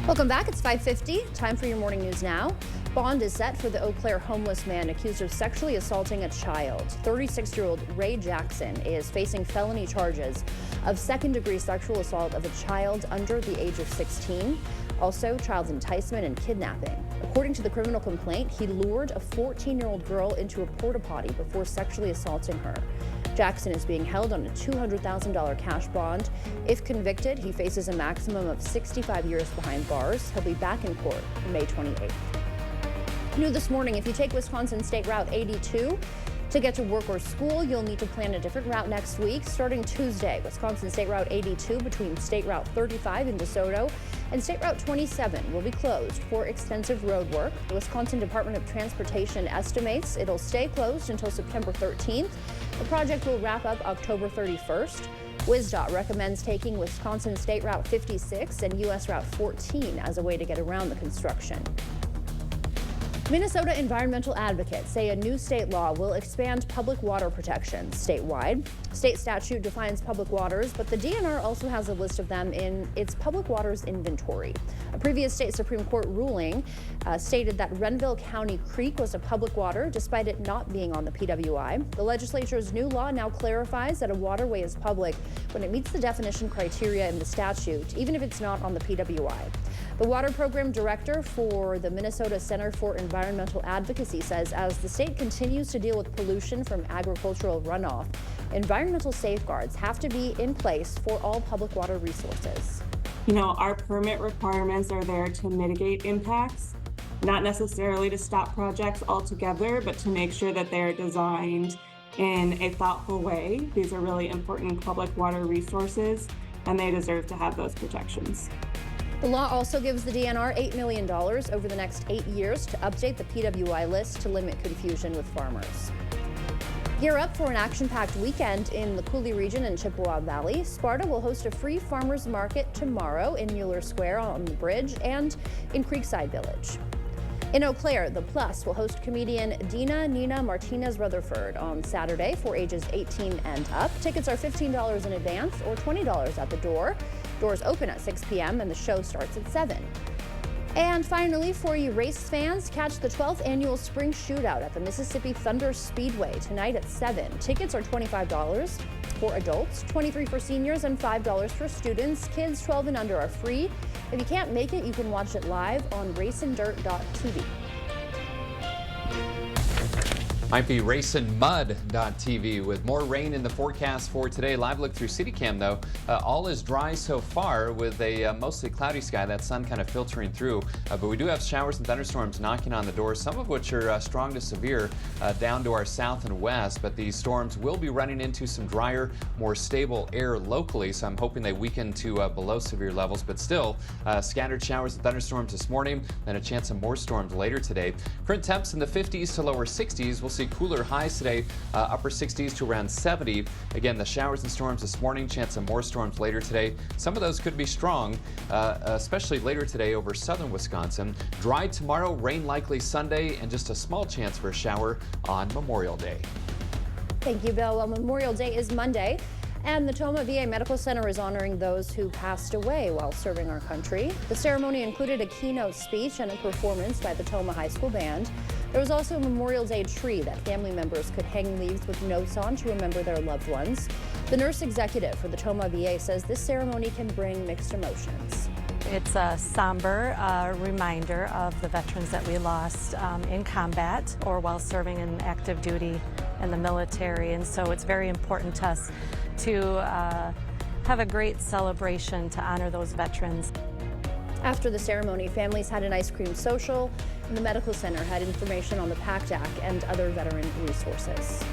Welcome back. It's 5:50. Time for your morning news now. Bond is set for the Eau Claire homeless man accused of sexually assaulting a child. 36-year-old Ray Jackson is facing felony charges of second-degree sexual assault of a child under the age of 16. Also, child enticement and kidnapping. According to the criminal complaint, he lured a 14-year-old girl into a porta potty before sexually assaulting her. Jackson is being held on a $200,000 cash bond. If convicted, he faces a maximum of 65 years behind bars. He'll be back in court May 28th. New this morning, if you take Wisconsin State Route 82 to get to work or school, you'll need to plan a different route next week. Starting Tuesday, Wisconsin State Route 82 between State Route 35 in DeSoto and State Route 27 will be closed for extensive road work. The Wisconsin Department of Transportation estimates it'll stay closed until September 13th. The project will wrap up October 31st. WisDOT recommends taking Wisconsin State Route 56 and US Route 14 as a way to get around the construction. Minnesota environmental advocates say a new state law will expand public water protections statewide. State statute defines public waters, but the DNR also has a list of them in its public waters inventory. A previous state Supreme Court ruling stated that Renville County Creek was a public water despite it not being on the PWI. The legislature's new law now clarifies that a waterway is public when it meets the definition criteria in the statute, even if it's not on the PWI. The water program director for the Minnesota Center for Environmental Advocacy says as the state continues to deal with pollution from agricultural runoff, environmental safeguards have to be in place for all public water resources. Our permit requirements are there to mitigate impacts, not necessarily to stop projects altogether, but to make sure that they're designed in a thoughtful way. These are really important public water resources, and they deserve to have those protections. The law also gives the DNR $8 million over the next 8 years to update the PWI list to limit confusion with farmers. Gear up for an action-packed weekend in the Coulee region and Chippewa Valley. Sparta will host a free farmers market tomorrow in Mueller Square on the bridge and in Creekside Village. In Eau Claire, the Plus will host comedian Nina Martinez Rutherford on Saturday for ages 18 and up. Tickets are $15 in advance or $20 at the door. Doors open at 6 p.m. and the show starts at 7. And finally, for you race fans, catch the 12th annual Spring Shootout at the Mississippi Thunder Speedway tonight at 7. Tickets are $25 for adults, $23 for seniors, and $5 for students. Kids 12 and under are free. If you can't make it, you can watch it live on racindirt.tv. Might be racinmud.tv with more rain in the forecast for today. Live look through CityCam, though. All is dry so far with a mostly cloudy sky. That sun kind of filtering through. But we do have showers and thunderstorms knocking on the door, some of which are strong to severe down to our south and west. But these storms will be running into some drier, more stable air locally. So I'm hoping they weaken to below severe levels. But still, scattered showers and thunderstorms this morning, then a chance of more storms later today. Current temps in the 50s to lower 60s. We'll see cooler highs today, upper 60s to around 70. Again, the showers and storms this morning, chance of more storms later today. Some of those could be strong, especially later today over southern Wisconsin. Dry tomorrow, rain likely Sunday, and just a small chance for a shower on Memorial Day. Thank you, Bill. Well, Memorial Day is Monday, and the Tomah VA Medical Center is honoring those who passed away while serving our country. The ceremony included a keynote speech and a performance by the Tomah High School Band. There was also a Memorial Day tree that family members could hang leaves with notes on to remember their loved ones. The nurse executive for the Tomah VA says this ceremony can bring mixed emotions. It's a somber reminder of the veterans that we lost in combat or while serving in active duty in the military, and so it's very important to us to have a great celebration to honor those veterans. After the ceremony, families had an ice cream social, and the medical center had information on the PACT Act and other veteran resources.